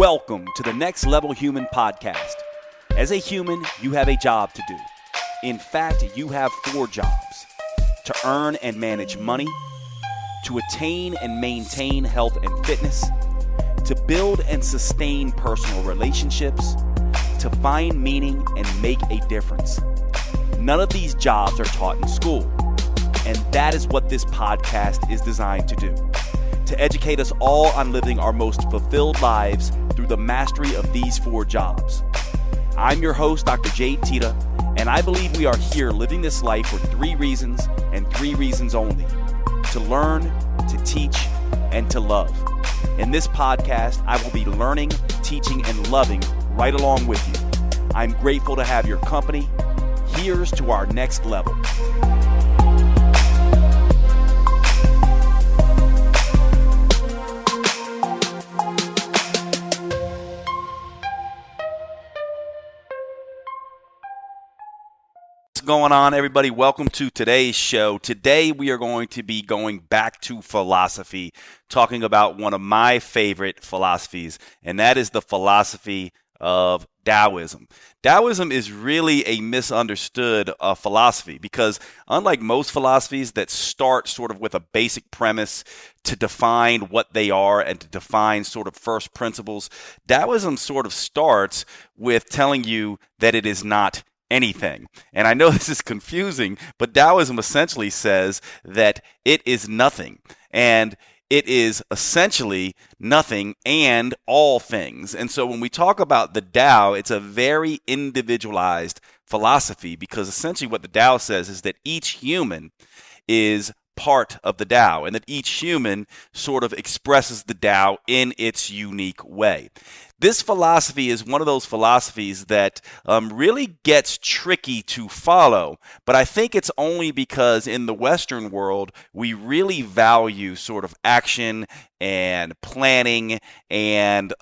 Welcome to the Next Level Human podcast. As a human, you have a job to do. In fact, you have 4 jobs: to earn and manage money, to attain and maintain health and fitness, to build and sustain personal relationships, to find meaning and make a difference. None of these jobs are taught in school, and that is what this podcast is designed to do. To educate us all on living our most fulfilled lives through the mastery of these 4 jobs. I'm your host, Dr. Jade Teta, and I believe we are here living this life for 3 reasons and 3 reasons only: to learn, to teach, and to love. In this podcast, I will be learning, teaching, and loving right along with you. I'm grateful to have your company. Here's to our next level. What's going on, everybody? Welcome to today's show. Today we are going to be going back to philosophy, talking about one of my favorite philosophies, and that is the philosophy of Taoism. Taoism is really a misunderstood philosophy because unlike most philosophies that start sort of with a basic premise to define what they are and to define sort of first principles, Taoism sort of starts with telling you that it is not anything. And I know this is confusing, but Taoism essentially says that it is nothing. And it is essentially nothing and all things. And so when we talk about the Tao, it's a very individualized philosophy because essentially what the Tao says is that each human is part of the Tao and that each human sort of expresses the Tao in its unique way. This philosophy is one of those philosophies that really gets tricky to follow, but I think it's only because in the Western world, we really value sort of action and planning and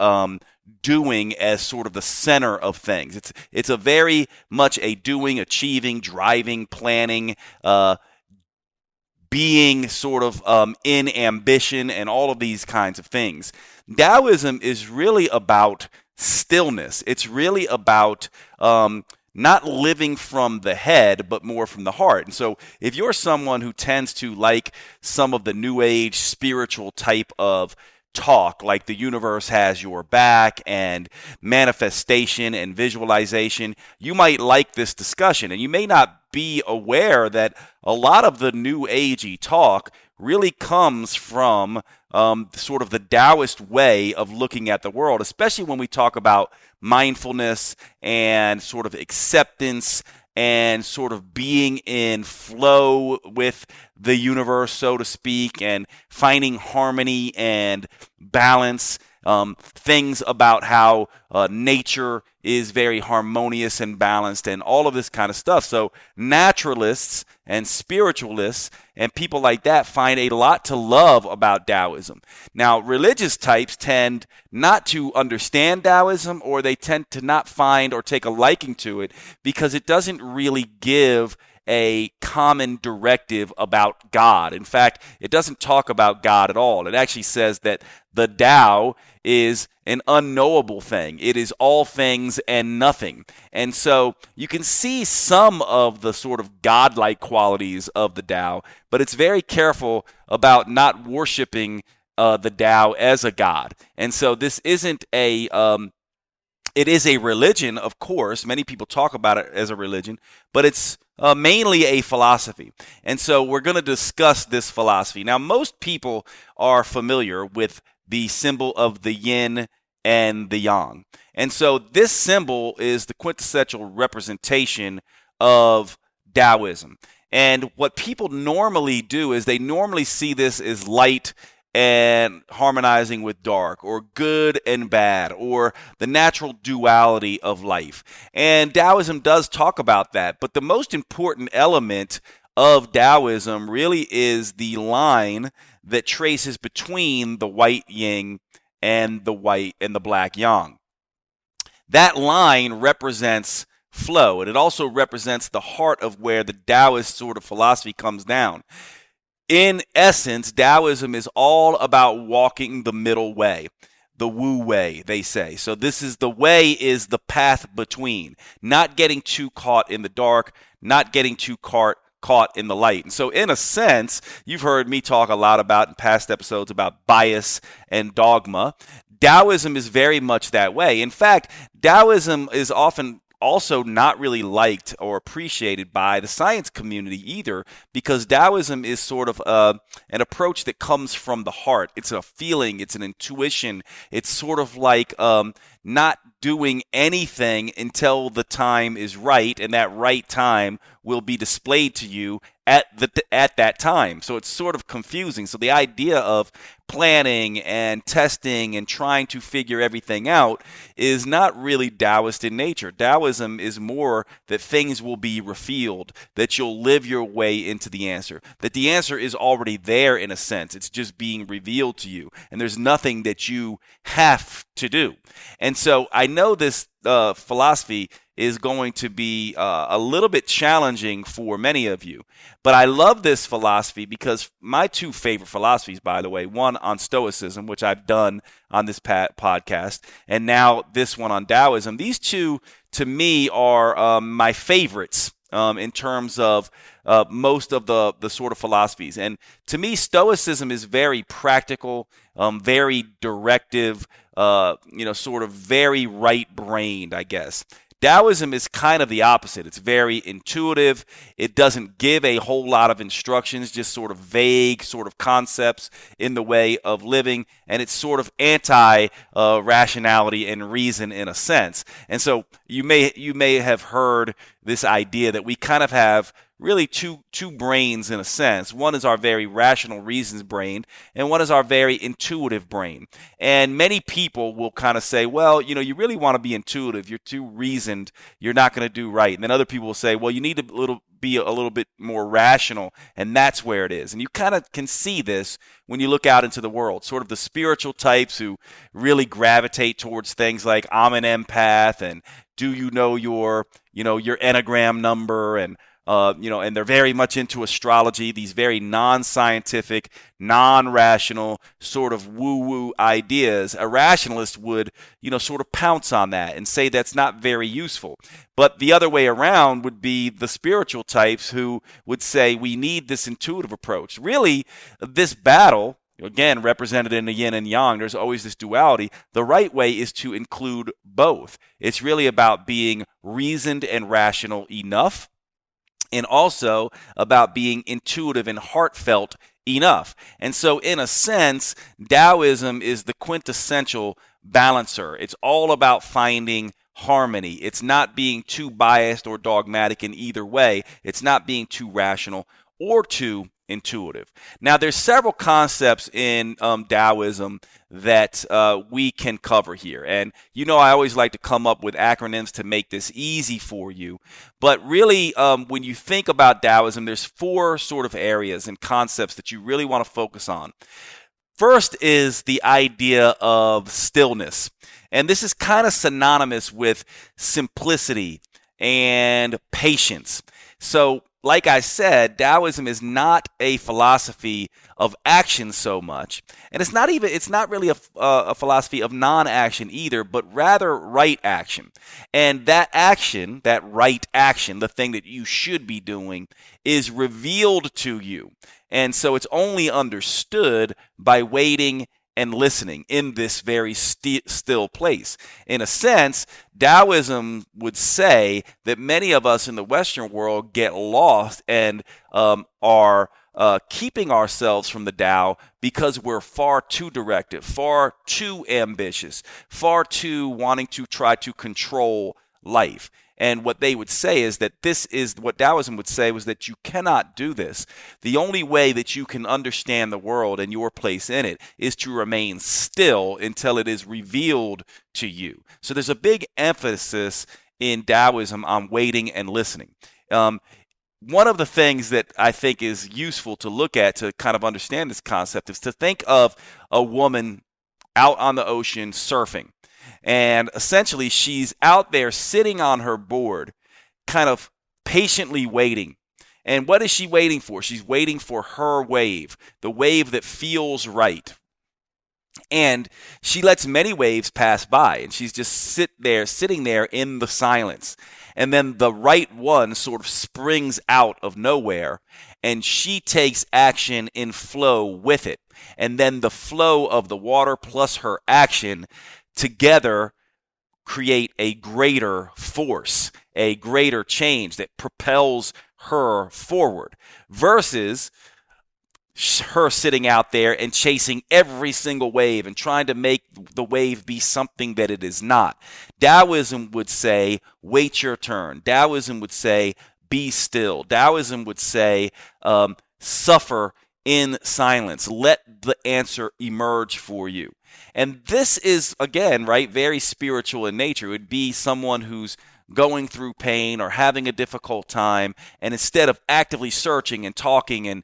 doing as sort of the center of things. It's a very much a doing, achieving, driving, planning, being sort of in ambition and all of these kinds of things. Taoism is really about stillness. It's really about not living from the head, but more from the heart. And so if you're someone who tends to like some of the new age spiritual type of talk, like the universe has your back and manifestation and visualization, you might like this discussion. And you may not be aware that a lot of the new agey talk really comes from sort of the Taoist way of looking at the world, especially when we talk about mindfulness and sort of acceptance and sort of being in flow with the universe, so to speak, and finding harmony and balance. Things about how nature is very harmonious and balanced and all of this kind of stuff. So naturalists and spiritualists and people like that find a lot to love about Taoism. Now, religious types tend not to understand Taoism, or they tend to not find or take a liking to it because it doesn't really give a common directive about God. In fact, it doesn't talk about God at all. It actually says that the Tao is an unknowable thing. It is all things and nothing. And so you can see some of the sort of godlike qualities of the Tao, but it's very careful about not worshiping the Tao as a god. And so this isn't it is a religion, of course. Many people talk about it as a religion, but it's mainly a philosophy. And so we're going to discuss this philosophy. Now, most people are familiar with the symbol of the yin and the yang. And so this symbol is the quintessential representation of Taoism. And what people normally do is they normally see this as light and harmonizing with dark, or good and bad, or the natural duality of life. And Taoism does talk about that, but the most important element of Taoism really is the line that traces between the white yin and the black yang. That line represents flow, and it also represents the heart of where the Taoist sort of philosophy comes down. In essence, Taoism is all about walking the middle way. the Wu way, they say. So the way is the path between, not getting too caught in the dark, not getting too caught in the light. And so in a sense, you've heard me talk a lot about in past episodes about bias and dogma. Taoism is very much that way. In fact, Taoism is often also not really liked or appreciated by the science community either, because Taoism is sort of an approach that comes from the heart. It's a feeling, it's an intuition. It's sort of like not doing anything until the time is right, and that right time will be displayed to you at that time. So it's sort of confusing. So the idea of planning and testing and trying to figure everything out is not really Taoist in nature. Taoism is more that things will be revealed, that you'll live your way into the answer, that the answer is already there in a sense. It's just being revealed to you, and there's nothing that you have to do. And so I know this philosophy is going to be a little bit challenging for many of you. But I love this philosophy because my two favorite philosophies, by the way, one on Stoicism, which I've done on this podcast, and now this one on Taoism, these two, to me, are my favorites in terms of most of the sort of philosophies. And to me, Stoicism is very practical, very directive, sort of very right-brained, I guess. Taoism is kind of the opposite. It's very intuitive. It doesn't give a whole lot of instructions, just sort of vague sort of concepts in the way of living, and it's sort of anti-rationality and reason in a sense. And so you may have heard this idea that we kind of have really two brains in a sense. One is our very rational reasons brain, and one is our very intuitive brain. And many people will kind of say, well, you really want to be intuitive. You're too reasoned. You're not going to do right. And then other people will say, well, you need to be a little bit more rational, and that's where it is. And you kind of can see this when you look out into the world, sort of the spiritual types who really gravitate towards things like I'm an empath, and do you know your Enneagram number, and and they're very much into astrology, these very non-scientific, non-rational sort of woo-woo ideas. A rationalist would, sort of pounce on that and say that's not very useful. But the other way around would be the spiritual types who would say we need this intuitive approach. Really, this battle, again, represented in the yin and yang, there's always this duality. The right way is to include both. It's really about being reasoned and rational enough, and also about being intuitive and heartfelt enough. And so in a sense, Taoism is the quintessential balancer. It's all about finding harmony. It's not being too biased or dogmatic in either way. It's not being too rational or too intuitive. Now, there's several concepts in Taoism that we can cover here. And I always like to come up with acronyms to make this easy for you. But really, when you think about Taoism, there's four sort of areas and concepts that you really want to focus on. First is the idea of stillness. And this is kind of synonymous with simplicity and patience. So, like I said, Taoism is not a philosophy of action so much, and it's not really a philosophy of non-action either, but rather right action. And that action, that right action, the thing that you should be doing, is revealed to you. And so it's only understood by waiting and listening in this very still place. In a sense, Taoism would say that many of us in the Western world get lost and are keeping ourselves from the Tao because we're far too directive, far too ambitious, far too wanting to try to control life. And what they would say is that what Taoism would say was that you cannot do this. The only way that you can understand the world and your place in it is to remain still until it is revealed to you. So there's a big emphasis in Taoism on waiting and listening. One of the things that I think is useful to look at to kind of understand this concept is to think of a woman out on the ocean surfing. And essentially, she's out there sitting on her board, kind of patiently waiting. And what is she waiting for? She's waiting for her wave, the wave that feels right. And she lets many waves pass by, and she's just sitting there in the silence. And then the right one sort of springs out of nowhere, and she takes action in flow with it. And then the flow of the water plus her action together create a greater force, a greater change that propels her forward, versus her sitting out there and chasing every single wave and trying to make the wave be something that it is not. Taoism would say, wait your turn. Taoism would say, be still. Taoism would say, suffer in silence. Let the answer emerge for you. And this is, again, right, very spiritual in nature. It would be someone who's going through pain or having a difficult time, and instead of actively searching and talking and,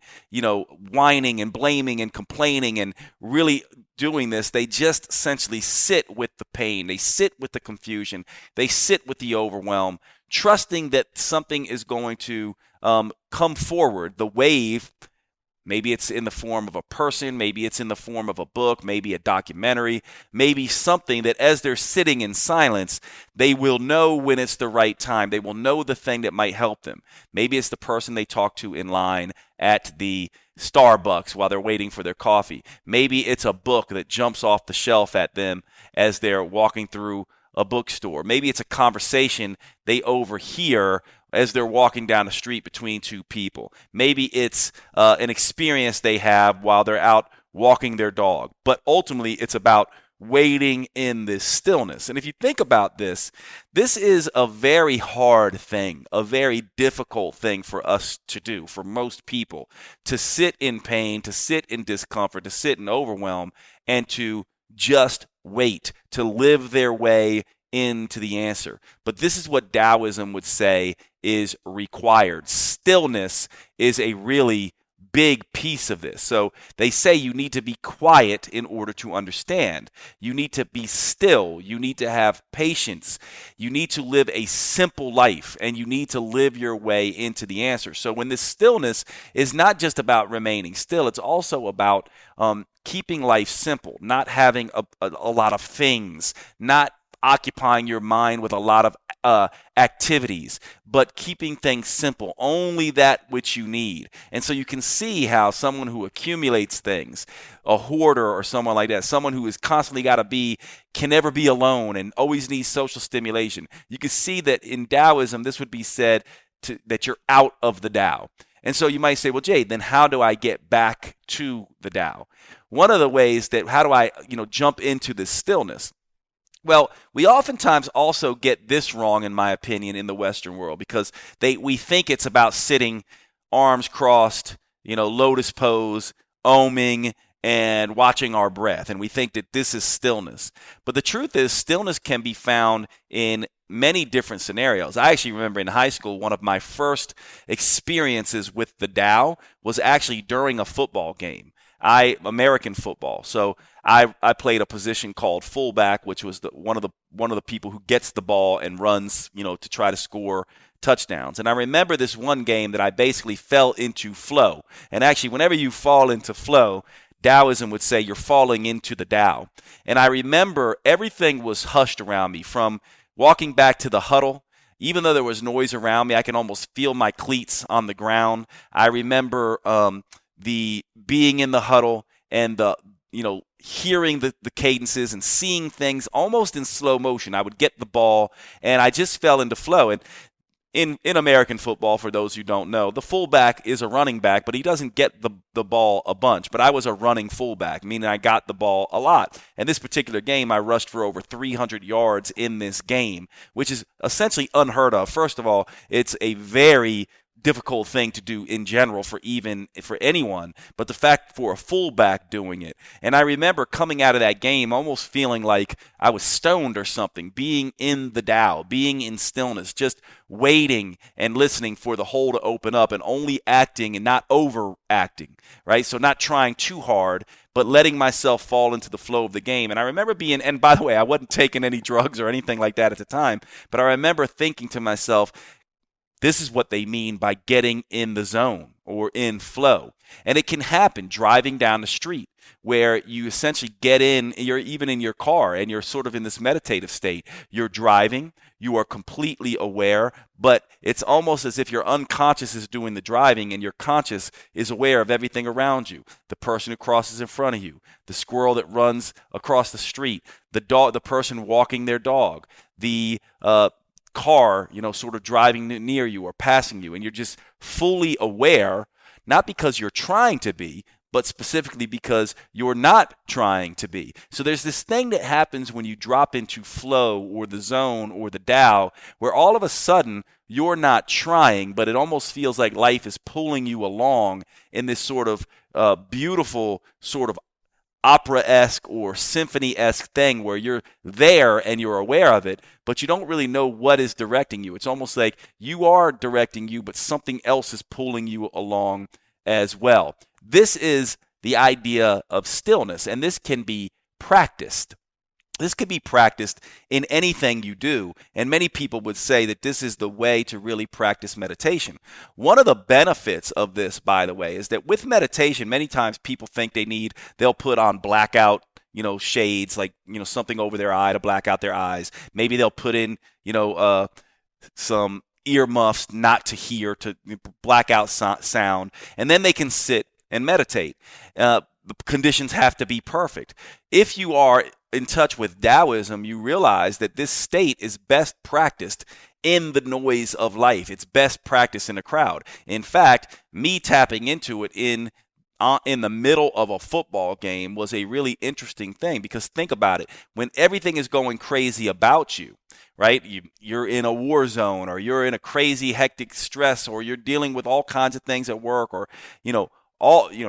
whining and blaming and complaining and really doing this, they just essentially sit with the pain. They sit with the confusion. They sit with the overwhelm, trusting that something is going to come forward. The wave, maybe it's in the form of a person, maybe it's in the form of a book, maybe a documentary, maybe something that as they're sitting in silence, they will know when it's the right time. They will know the thing that might help them. Maybe it's the person they talk to in line at the Starbucks while they're waiting for their coffee. Maybe it's a book that jumps off the shelf at them as they're walking through a bookstore. Maybe it's a conversation they overhear as they're walking down the street between two people. Maybe it's an experience they have while they're out walking their dog. But ultimately, it's about waiting in this stillness. And if you think about this, this is a very hard thing, a very difficult thing for us to do, for most people, to sit in pain, to sit in discomfort, to sit in overwhelm, and to just wait, to live their way into the answer. But this is what Taoism would say is required. Stillness is a really big piece of this. So they say you need to be quiet in order to understand. You need to be still. You need to have patience. You need to live a simple life, and you need to live your way into the answer. So when this stillness is not just about remaining still, it's also about keeping life simple, not having a lot of things, not occupying your mind with a lot of activities, but keeping things simple, only that which you need. And so you can see how someone who accumulates things, a hoarder or someone like that, someone who is constantly can never be alone and always needs social stimulation. You can see that in Taoism, this would be said that you're out of the Tao. And so you might say, well, Jade, then how do I get back to the Tao? One of the ways how do I, jump into this stillness? Well, we oftentimes also get this wrong, in my opinion, in the Western world, because we think it's about sitting arms crossed, lotus pose, oming, and watching our breath. And we think that this is stillness. But the truth is, stillness can be found in many different scenarios. I actually remember in high school, one of my first experiences with the Tao was actually during a football game. American football. So I played a position called fullback, which was one of the people who gets the ball and runs, to try to score touchdowns. And I remember this one game that I basically fell into flow. And actually, whenever you fall into flow, Taoism would say you're falling into the Tao. And I remember everything was hushed around me, from walking back to the huddle. Even though there was noise around me, I can almost feel my cleats on the ground. I remember the being in the huddle and hearing the cadences and seeing things almost in slow motion. I would get the ball and I just fell into flow. And in American football, for those who don't know, the fullback is a running back, but he doesn't get the ball a bunch. But I was a running fullback, meaning I got the ball a lot. And this particular game, I rushed for over 300 yards in this game, which is essentially unheard of. First of all, it's a very difficult thing to do in general for anyone, but the fact for a fullback doing it. And I remember coming out of that game almost feeling like I was stoned or something, being in the Tao, being in stillness, just waiting and listening for the hole to open up and only acting and not overacting, right? So not trying too hard, but letting myself fall into the flow of the game. And I remember and by the way, I wasn't taking any drugs or anything like that at the time, but I remember thinking to myself, This is what they mean by getting in the zone or in flow. And it can happen driving down the street where you essentially get in, you're even in your car and you're sort of in this meditative state. You're driving, you are completely aware, but it's almost as if your unconscious is doing the driving and your conscious is aware of everything around you. The person who crosses in front of you, the squirrel that runs across the street, the dog, the person walking their dog, the car, sort of driving near you or passing you, and you're just fully aware, not because you're trying to be, but specifically because you're not trying to be. So there's this thing that happens when you drop into flow or the zone or the Tao, where all of a sudden you're not trying, but it almost feels like life is pulling you along in this sort of beautiful sort of opera-esque or symphony-esque thing where you're there and you're aware of it, but you don't really know what is directing you. It's almost like you are directing you, but something else is pulling you along as well. This is the idea of stillness, and this can be practiced. This can be practiced in anything you do, and many people would say that this is the way to really practice meditation. One of the benefits of this, by the way, is that with meditation, many times people think they'll put on blackout, shades, like, something over their eye to black out their eyes. Maybe they'll put in, some earmuffs not to hear, to black out sound, and then they can sit and meditate. The conditions have to be perfect. If you are in touch with Taoism, you realize that this state is best practiced in the noise of life. It's best practiced in a crowd. In fact, me tapping into it in the middle of a football game was a really interesting thing, because think about it. When everything is going crazy about you, right? You're in a war zone, or you're in a crazy, hectic stress, or you're dealing with all kinds of things at work, or,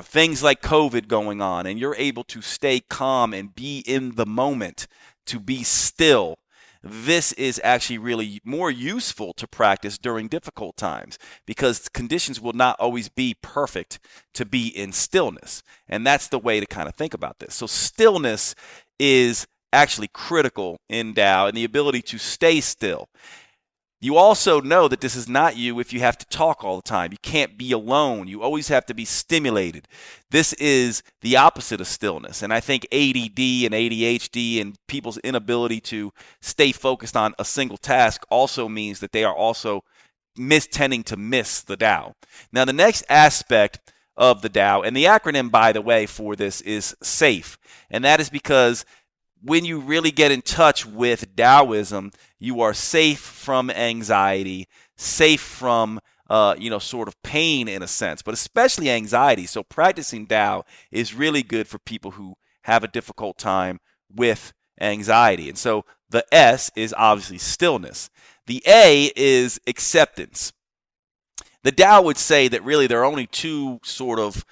things like COVID going on, and you're able to stay calm and be in the moment, to be still. This is actually really more useful to practice during difficult times, because conditions will not always be perfect to be in stillness. And that's the way to kind of think about this. So stillness is actually critical in Tao, and the ability to stay still. You also know that this is not you if you have to talk all the time. You can't be alone. You always have to be stimulated. This is the opposite of stillness. And I think ADD and ADHD and people's inability to stay focused on a single task also means that they are also tending to miss the Tao. Now, the next aspect of the Tao, and the acronym, by the way, for this is SAFE. And that is because when you really get in touch with Taoism, you are safe from anxiety, safe from, sort of pain in a sense, but especially anxiety. So practicing Tao is really good for people who have a difficult time with anxiety. And so the S is obviously stillness. The A is acceptance. The Tao would say that really there are only two sort of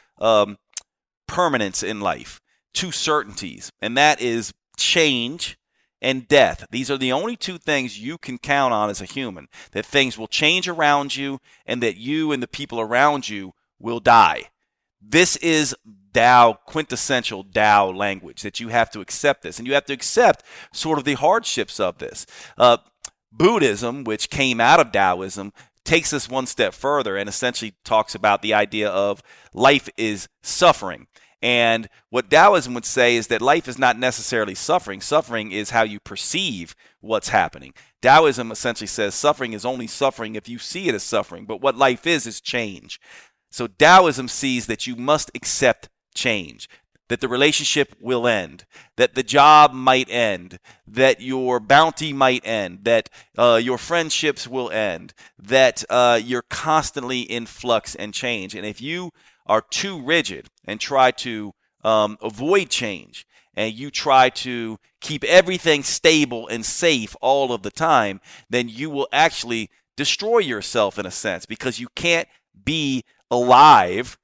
permanents in life, two certainties, and that is change and death. These are the only two things you can count on as a human, that things will change around you and that you and the people around you will die. This is Tao, quintessential Tao language, that you have to accept this, and you have to accept sort of the hardships of this. Buddhism, which came out of Taoism, takes us one step further and essentially talks about the idea of life is suffering. And what Taoism would say is that life is not necessarily suffering. Suffering is how you perceive what's happening. Taoism essentially says suffering is only suffering if you see it as suffering. But what life is change. So Taoism sees that you must accept change, that the relationship will end, that the job might end, that your bounty might end, that your friendships will end, that you're constantly in flux and change. And if you are too rigid and try to avoid change, and you try to keep everything stable and safe all of the time, then you will actually destroy yourself in a sense, because you can't be alive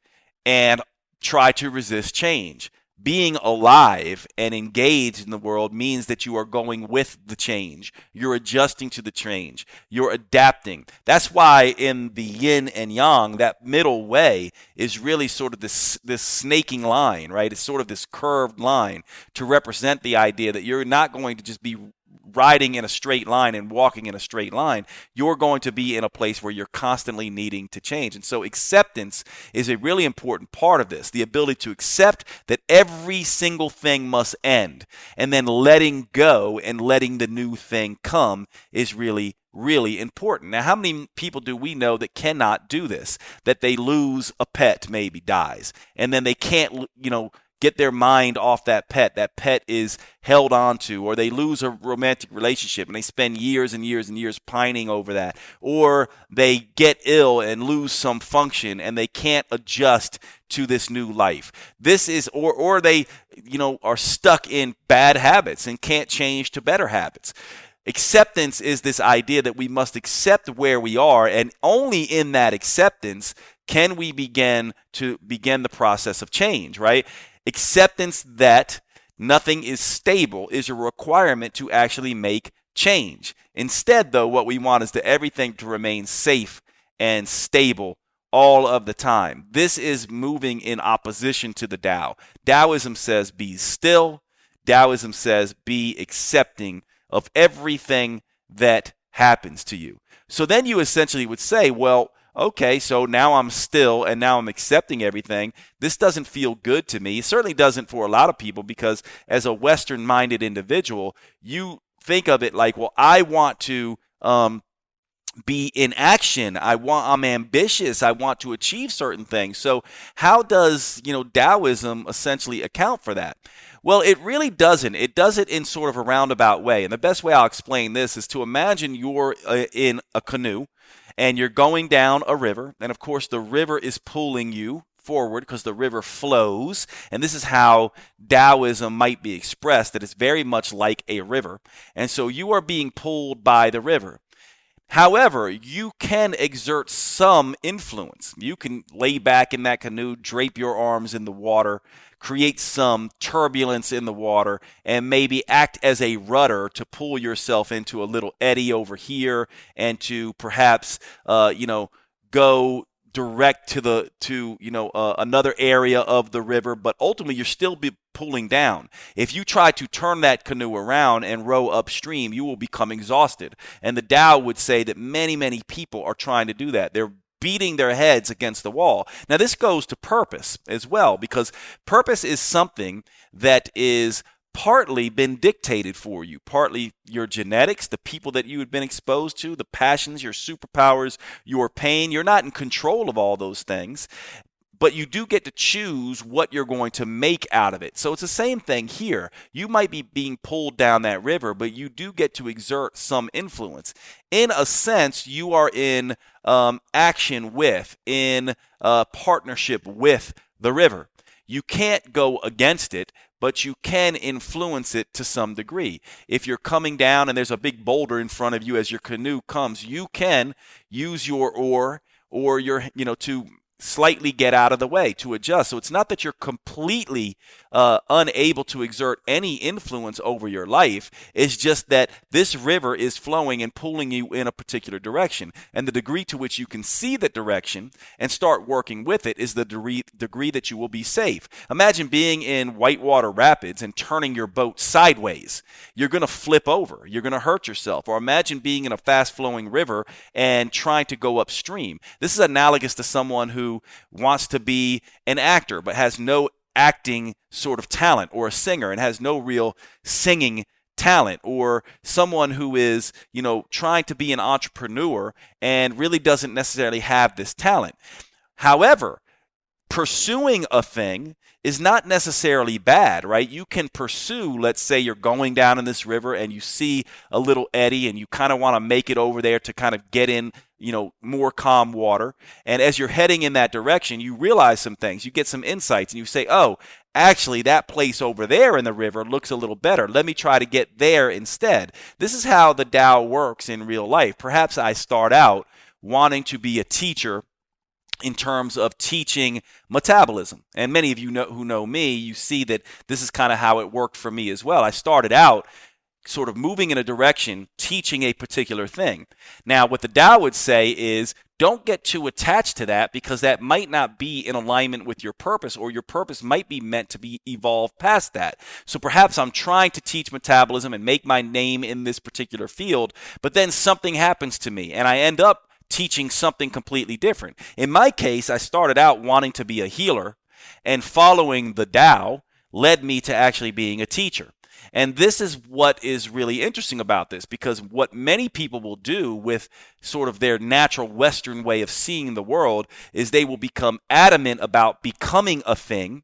and try to resist change. Being alive and engaged in the world means that you are going with the change. You're adjusting to the change. You're adapting. That's why in the yin and yang, that middle way is really sort of this snaking line, right? It's sort of this curved line to represent the idea that you're not going to just be riding in a straight line and walking in a straight line. You're going to be in a place where you're constantly needing to change. And so acceptance is a really important part of this, the ability to accept that every single thing must end, and then letting go and letting the new thing come is really, really important. Now, how many people do we know that cannot do this? That they lose a pet, maybe dies, and then they can't, get their mind off that pet. That pet is held on to, or they lose a romantic relationship and they spend years and years and years pining over that, or they get ill and lose some function and they can't adjust to this new life. This is, or they, are stuck in bad habits and can't change to better habits. Acceptance is this idea that we must accept where we are, and only in that acceptance can we begin the process of change, right? Acceptance that nothing is stable is a requirement to actually make change. Instead, though, what we want is everything to remain safe and stable all of the time. This is moving in opposition to the Tao. Taoism says be still. Taoism says be accepting of everything that happens to you. So then you essentially would say, well, okay, so now I'm still and now I'm accepting everything. This doesn't feel good to me. It certainly doesn't for a lot of people, because as a Western-minded individual, you think of it like, well, I want to be in action. I'm ambitious. I want to achieve certain things. So how does, Taoism essentially account for that? Well, it really doesn't. It does it in sort of a roundabout way. And the best way I'll explain this is to imagine you're in a canoe and you're going down a river. And of course, the river is pulling you forward because the river flows. And this is how Taoism might be expressed, that it's very much like a river. And so you are being pulled by the river. However, you can exert some influence. You can lay back in that canoe, drape your arms in the water, create some turbulence in the water, and maybe act as a rudder to pull yourself into a little eddy over here, and to perhaps, go direct to another area of the river, but ultimately you're still be pulling down. If you try to turn that canoe around and row upstream, you will become exhausted. And the Tao would say that many, many people are trying to do that. They're beating their heads against the wall. Now, this goes to purpose as well, because purpose is something that is partly been dictated for you, partly your genetics, the people that you had been exposed to, the passions, your superpowers, your pain. You're not in control of all those things, but you do get to choose what you're going to make out of it. So it's the same thing here. You might be being pulled down that river, but you do get to exert some influence. In a sense, you are in action with, in partnership with the river. You can't go against it, but you can influence it to some degree. If you're coming down and there's a big boulder in front of you as your canoe comes, you can use your oar or your, to slightly get out of the way, to adjust. So it's not that you're completely unable to exert any influence over your life. It's just that this river is flowing and pulling you in a particular direction. And the degree to which you can see that direction and start working with it is the degree that you will be safe. Imagine being in whitewater rapids and turning your boat sideways. You're going to flip over. You're going to hurt yourself. Or imagine being in a fast-flowing river and trying to go upstream. This is analogous to someone who wants to be an actor but has no acting sort of talent, or a singer and has no real singing talent, or someone who is, trying to be an entrepreneur and really doesn't necessarily have this talent. However, pursuing a thing is not necessarily bad, right? You can pursue, let's say you're going down in this river and you see a little eddy and you kind of want to make it over there to kind of get in, more calm water. And as you're heading in that direction, you realize some things, you get some insights, and you say, oh, actually that place over there in the river looks a little better. Let me try to get there instead. This is how the Tao works in real life. Perhaps I start out wanting to be a teacher in terms of teaching metabolism. And many of you who know me, you see that this is kind of how it worked for me as well. I started out sort of moving in a direction, teaching a particular thing. Now, what the Tao would say is don't get too attached to that, because that might not be in alignment with your purpose, or your purpose might be meant to be evolved past that. So perhaps I'm trying to teach metabolism and make my name in this particular field, but then something happens to me and I end up teaching something completely different. In my case, I started out wanting to be a healer, and following the Tao led me to actually being a teacher. And this is what is really interesting about this, because what many people will do with sort of their natural Western way of seeing the world is they will become adamant about becoming a thing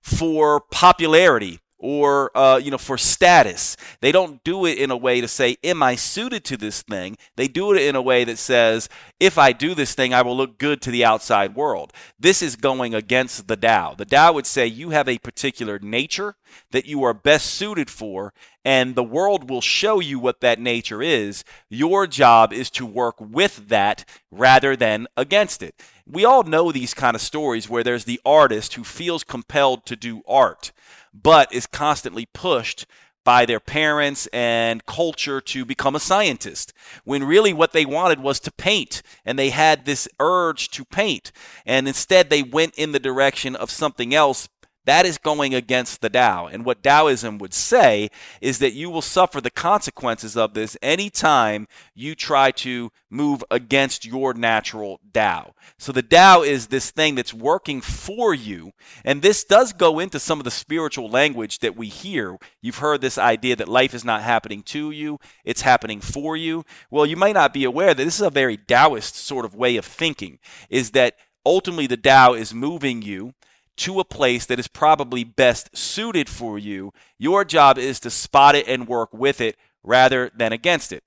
for popularity, or for status. They don't do it in a way to say, am I suited to this thing? They do it in a way that says, if I do this thing, I will look good to the outside world. This is going against the Tao. The Tao would say you have a particular nature that you are best suited for, and the world will show you what that nature is. Your job is to work with that rather than against it. We all know these kind of stories where there's the artist who feels compelled to do art, but is constantly pushed by their parents and culture to become a scientist, when really what they wanted was to paint, and they had this urge to paint, and instead they went in the direction of something else. That is going against the Tao. And what Taoism would say is that you will suffer the consequences of this anytime you try to move against your natural Tao. So the Tao is this thing that's working for you. And this does go into some of the spiritual language that we hear. You've heard this idea that life is not happening to you, it's happening for you. Well, you might not be aware that this is a very Taoist sort of way of thinking, is that ultimately the Tao is moving you to a place that is probably best suited for you. Your job is to spot it and work with it rather than against it.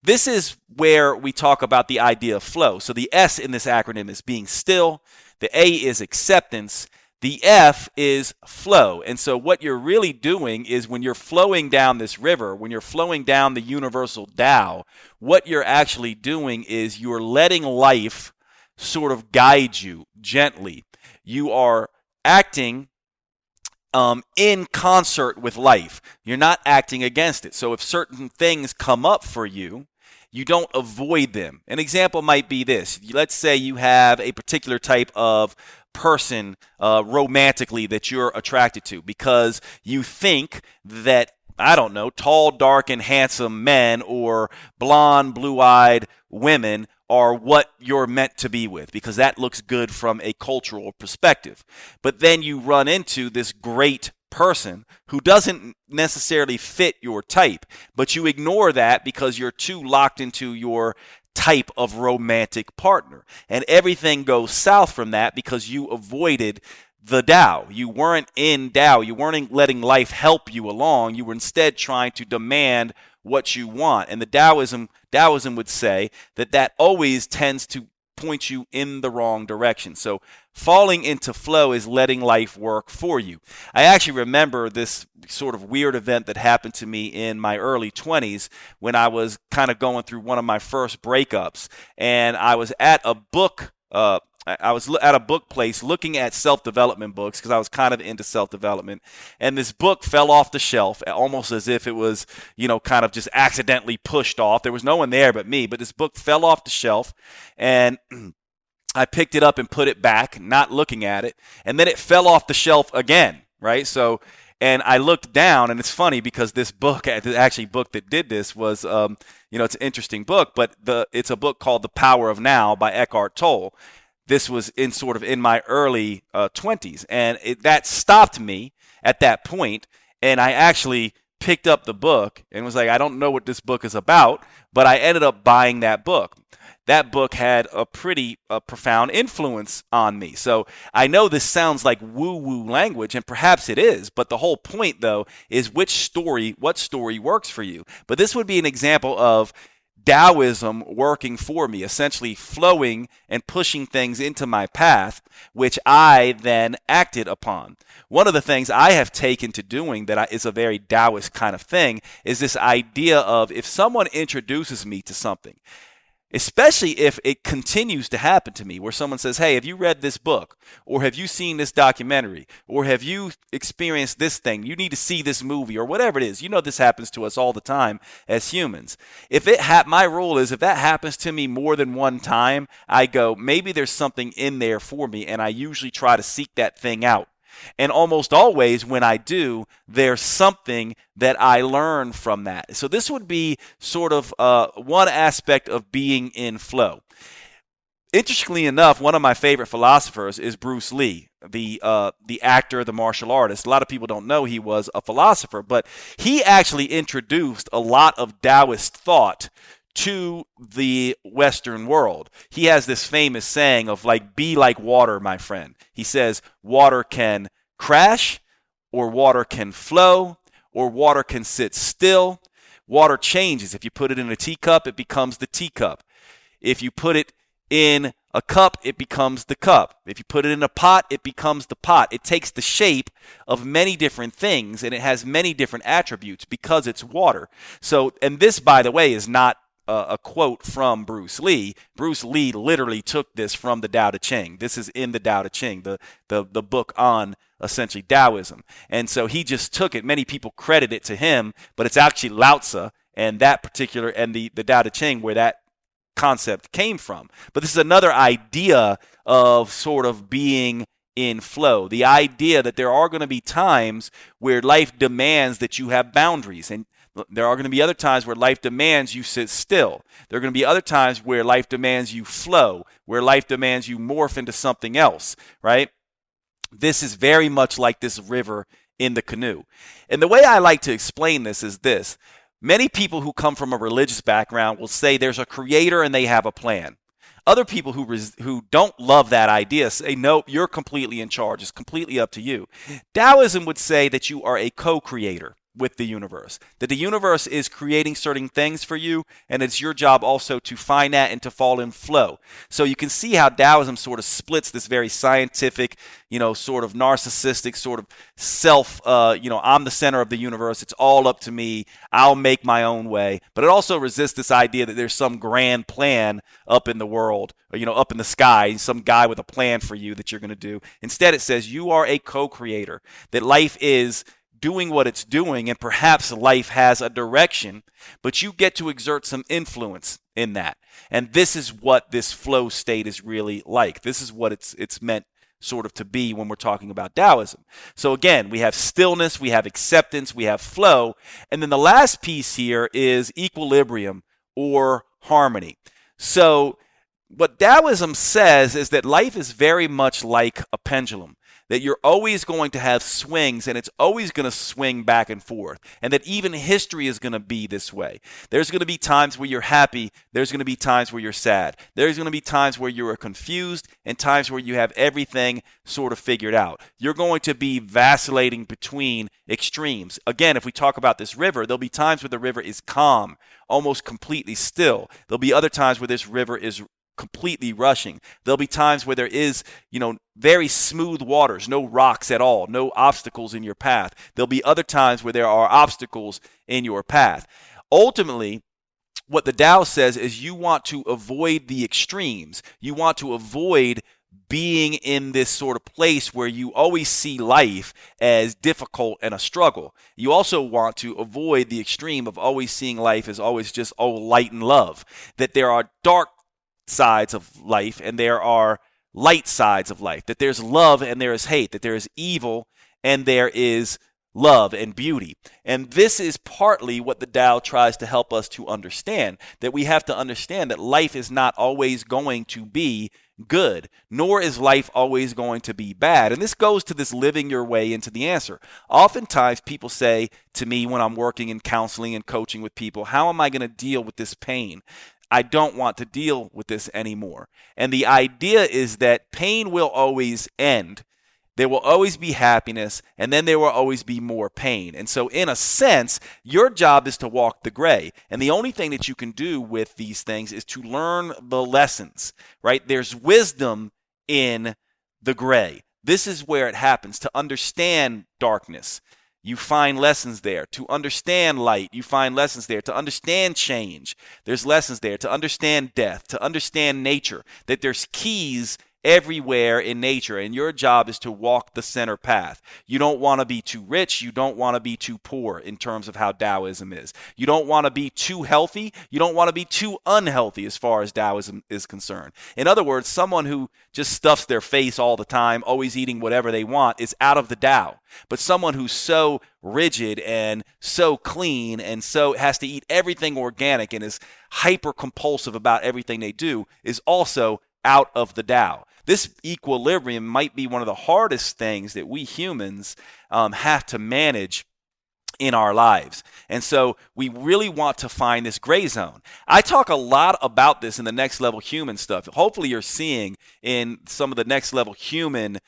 This is where we talk about the idea of flow. So the S in this acronym is being still, the A is acceptance, the F is flow. And so what you're really doing is, when you're flowing down this river, when you're flowing down the universal Tao, what you're actually doing is you're letting life sort of guide you gently. You are acting in concert with life. You're not acting against it. So if certain things come up for you, you don't avoid them. An example might be this. Let's say you have a particular type of person romantically that you're attracted to, because you think that, I don't know, tall, dark, and handsome men or blonde, blue-eyed women are what you're meant to be with, because that looks good from a cultural perspective. But then you run into this great person who doesn't necessarily fit your type, but you ignore that because you're too locked into your type of romantic partner. And everything goes south from that because you avoided the Tao. You weren't in Tao. You weren't letting life help you along. You were instead trying to demand what you want. And the Taoism would say that always tends to point you in the wrong direction. So falling into flow is letting life work for you. I actually remember this sort of weird event that happened to me in my early 20s when I was kind of going through one of my first breakups, and I was at a book place looking at self-development books, because I was kind of into self-development, and this book fell off the shelf almost as if it was, kind of just accidentally pushed off. There was no one there but me, but this book fell off the shelf, and I picked it up and put it back, not looking at it, and then it fell off the shelf again, right? So, and I looked down, and it's funny because this book, the actually book that did this was, it's an interesting book, but it's a book called The Power of Now by Eckhart Tolle. This was in my early 20s, and that stopped me at that point, and I actually picked up the book and was like, I don't know what this book is about, but I ended up buying that book. That book had a pretty profound influence on me. So I know this sounds like woo-woo language, and perhaps it is, but the whole point, though, is what story works for you. But this would be an example of Taoism working for me, essentially flowing and pushing things into my path, which I then acted upon. One of the things I have taken to doing that is a very Taoist kind of thing is this idea of, if someone introduces me to something, especially if it continues to happen to me, where someone says, hey, have you read this book? Or have you seen this documentary? Or have you experienced this thing? You need to see this movie, or whatever it is. You know, this happens to us all the time as humans. My rule is, if that happens to me more than one time, I go, maybe there's something in there for me, and I usually try to seek that thing out. And almost always when I do, there's something that I learn from that. So this would be sort of one aspect of being in flow. Interestingly enough, one of my favorite philosophers is Bruce Lee, the actor, the martial artist. A lot of people don't know he was a philosopher, but he actually introduced a lot of Taoist thought to the Western world. He has this famous saying of, like, be like water, my friend. He says water can crash, or water can flow, or water can sit still. Water changes. If you put it in a teacup, it becomes the teacup. If you put it in a cup, it becomes the cup. If you put it in a pot, it becomes the pot. It takes the shape of many different things, and it has many different attributes because it's water. So, and this, by the way, is not a quote from Bruce Lee. Bruce Lee literally took this from the Tao Te Ching. This is in the Tao Te Ching, the book on essentially Taoism. And so he just took it. Many people credit it to him, but it's actually Lao Tzu and that particular, and the Tao Te Ching, where that concept came from. But this is another idea of sort of being in flow. The idea that there are going to be times where life demands that you have boundaries, and there are going to be other times where life demands you sit still. There are going to be other times where life demands you flow, where life demands you morph into something else, right? This is very much like this river in the canoe. And the way I like to explain this is this. Many people who come from a religious background will say there's a creator and they have a plan. Other people who don't love that idea say, no, you're completely in charge. It's completely up to you. Taoism would say that you are a co-creator with the universe, that the universe is creating certain things for you, and it's your job also to find that and to fall in flow. So you can see how Taoism sort of splits this very scientific, sort of narcissistic, sort of self, I'm the center of the universe, it's all up to me, I'll make my own way. But it also resists this idea that there's some grand plan up in the world, or, up in the sky, some guy with a plan for you that you're going to do. Instead, it says you are a co-creator, that life is doing what it's doing, and perhaps life has a direction, but you get to exert some influence in that. And this is what this flow state is really like. This is what it's meant sort of to be when we're talking about Taoism. So again, we have stillness, we have acceptance, we have flow, and then the last piece here is equilibrium or harmony. So what Taoism says is that life is very much like a pendulum, that you're always going to have swings, and it's always going to swing back and forth, and that even history is going to be this way. There's going to be times where you're happy. There's going to be times where you're sad. There's going to be times where you're confused and times where you have everything sort of figured out. You're going to be vacillating between extremes. Again, if we talk about this river, there'll be times where the river is calm, almost completely still. There'll be other times where this river is completely rushing. There'll be times where there is, very smooth waters, no rocks at all, no obstacles in your path. There'll be other times where there are obstacles in your path. Ultimately, what the Tao says is you want to avoid the extremes. You want to avoid being in this sort of place where you always see life as difficult and a struggle. You also want to avoid the extreme of always seeing life as always just, light and love. That there are dark sides of life and there are light sides of life, that there's love and there is hate, that there is evil and there is love and beauty. And this is partly what the Tao tries to help us to understand, that we have to understand that life is not always going to be good, nor is life always going to be bad. And this goes to this living your way into the answer. Oftentimes people say to me when I'm working in counseling and coaching with people, how am I going to deal with this pain? I don't want to deal with this anymore. And the idea is that pain will always end. There will always be happiness, and then there will always be more pain. And so in a sense, your job is to walk the gray. And the only thing that you can do with these things is to learn the lessons, right? There's wisdom in the gray. This is where it happens, to understand darkness. you find lessons there. To understand light, you find lessons there. To understand change, there's lessons there. To understand death, to understand nature, that there's keys everywhere in nature, and your job is to walk the center path. You don't want to be too rich. You don't want to be too poor in terms of how Taoism is. You don't want to be too healthy. You don't want to be too unhealthy as far as Taoism is concerned. In other words, someone who just stuffs their face all the time, always eating whatever they want, is out of the Tao. But someone who's so rigid and so clean and so has to eat everything organic and is hyper compulsive about everything they do is also out of the Tao. This equilibrium might be one of the hardest things that we humans have to manage in our lives. And so we really want to find this gray zone. I talk a lot about this in the Next Level Human stuff. Hopefully you're seeing in some of the Next Level Human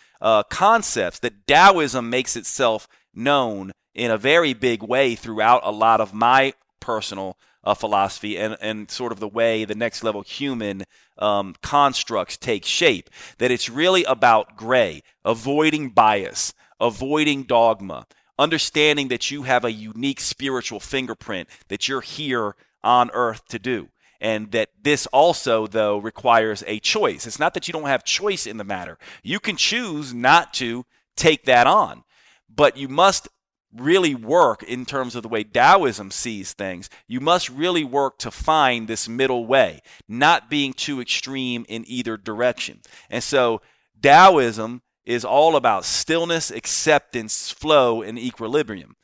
concepts that Taoism makes itself known in a very big way throughout a lot of my personal philosophy and sort of the way the Next Level Human constructs take shape. That it's really about gray, avoiding bias, avoiding dogma, understanding that you have a unique spiritual fingerprint that you're here on earth to do. And that this also, though, requires a choice. It's not that you don't have choice in the matter. You can choose not to take that on, but you must really work in terms of the way Taoism sees things. You must really work to find this middle way, not being too extreme in either direction. And so Taoism is all about stillness, acceptance, flow, and equilibrium.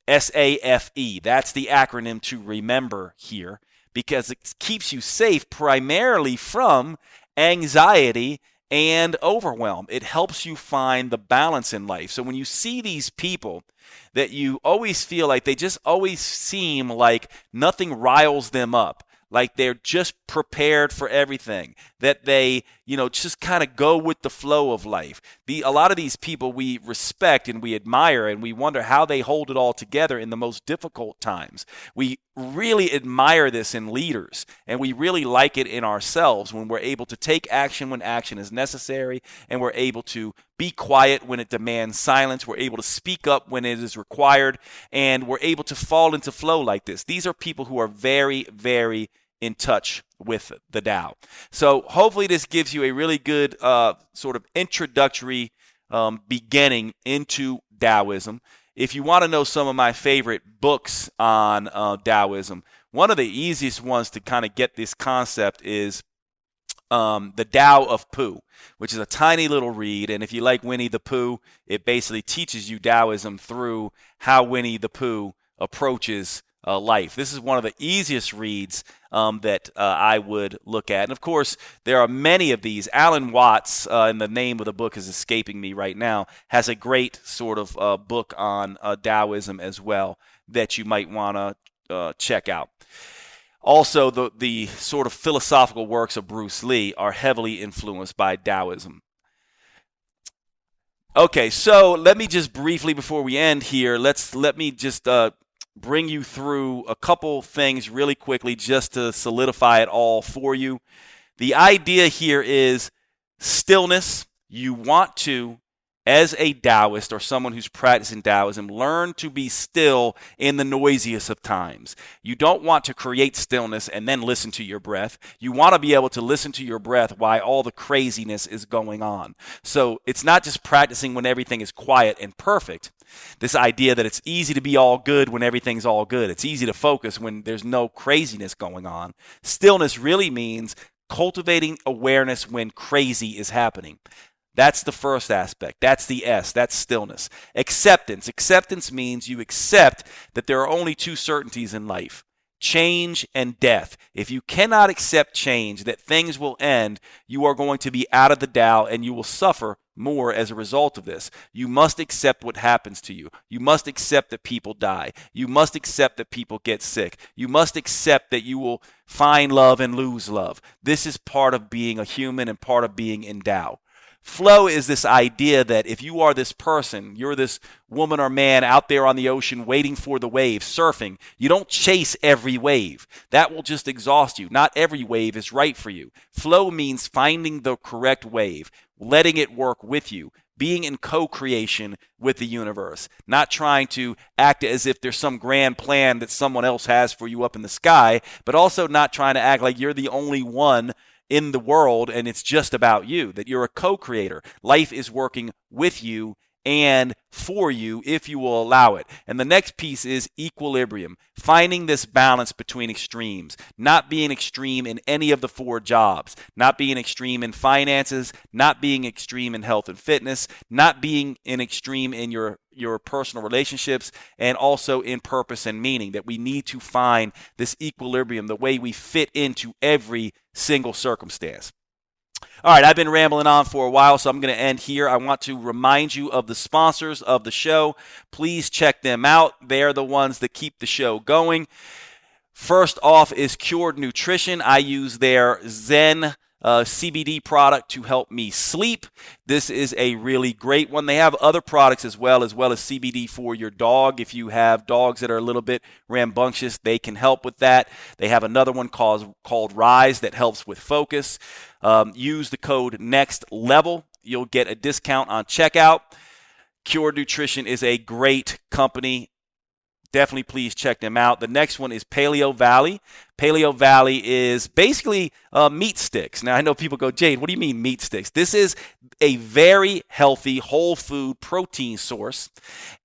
SAFE, that's the acronym to remember here, because it keeps you safe primarily from anxiety and overwhelm. It helps you find the balance in life. So when you see these people that you always feel like they just always seem like nothing riles them up, like they're just prepared for everything, that they, just kind of go with the flow of life. A lot of these people we respect and we admire, and we wonder how they hold it all together in the most difficult times. We really admire this in leaders, and we really like it in ourselves when we're able to take action when action is necessary, and we're able to be quiet when it demands silence. We're able to speak up when it is required, and we're able to fall into flow like this. These are people who are very, very in touch with the Tao. So hopefully this gives you a really good sort of introductory beginning into Taoism. If you want to know some of my favorite books on Taoism, one of the easiest ones to kind of get this concept is The Tao of Pooh, which is a tiny little read. And if you like Winnie the Pooh, it basically teaches you Taoism through how Winnie the Pooh approaches life. This is one of the easiest reads that I would look at. And of course, there are many of these. Alan Watts, and the name of the book is escaping me right now, has a great sort of book on Taoism as well that you might want to check out. Also, the sort of philosophical works of Bruce Lee are heavily influenced by Taoism. Okay, so let me just briefly, before we end here, let me just bring you through a couple things really quickly just to solidify it all for you. The idea here is stillness. You want to, as a Taoist or someone who's practicing Taoism, learn to be still in the noisiest of times. You don't want to create stillness and then listen to your breath. You want to be able to listen to your breath while all the craziness is going on. So it's not just practicing when everything is quiet and perfect. This idea that it's easy to be all good when everything's all good. It's easy to focus when there's no craziness going on. Stillness really means cultivating awareness when crazy is happening. That's the first aspect. That's the S. That's stillness. Acceptance. Acceptance means you accept that there are only two certainties in life: change and death. If you cannot accept change, that things will end, you are going to be out of the Tao and you will suffer more as a result of this. You must accept what happens to you. You must accept that people die. You must accept that people get sick. You must accept that you will find love and lose love. This is part of being a human and part of being in Tao. Flow is this idea that if you are this person, you're this woman or man out there on the ocean waiting for the wave, surfing, you don't chase every wave. That will just exhaust you. Not every wave is right for you. Flow means finding the correct wave, letting it work with you, being in co-creation with the universe, not trying to act as if there's some grand plan that someone else has for you up in the sky, but also not trying to act like you're the only one in the world and it's just about you, that you're a co-creator. Life is working with you and for you if you will allow it. And the next piece is equilibrium, finding this balance between extremes, not being extreme in any of the 4 jobs, not being extreme in finances, not being extreme in health and fitness, not being in extreme in your personal relationships, and also in purpose and meaning, that we need to find this equilibrium, the way we fit into every single circumstance. All right, I've been rambling on for a while, so I'm going to end here. I want to remind you of the sponsors of the show. Please check them out. They're the ones that keep the show going. First off is Cured Nutrition. I use their Zen CBD product to help me sleep. This is a really great one. They have other products as well as CBD for your dog. If you have dogs that are a little bit rambunctious, they can help with that. They have another one called Rise that helps with focus. Use the code NEXTLEVEL. You'll get a discount on checkout. Cured Nutrition is a great company. Definitely please check them out. The next one is Paleo Valley. Paleo Valley is basically meat sticks. Now, I know people go, Jade, what do you mean meat sticks? This is a very healthy whole food protein source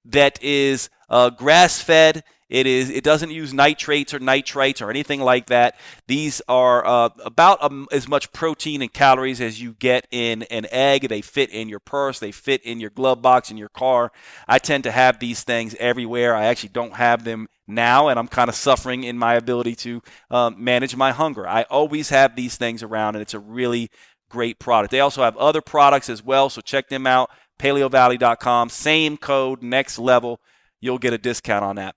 that is grass-fed. It doesn't use nitrates or nitrites or anything like that. These are about as much protein and calories as you get in an egg. They fit in your purse. They fit in your glove box in your car. I tend to have these things everywhere. I actually don't have them now, and I'm kind of suffering in my ability to manage my hunger. I always have these things around, and it's a really great product. They also have other products as well, so check them out, paleovalley.com. Same code, next level. You'll get a discount on that.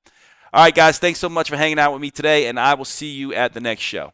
All right, guys, thanks so much for hanging out with me today, and I will see you at the next show.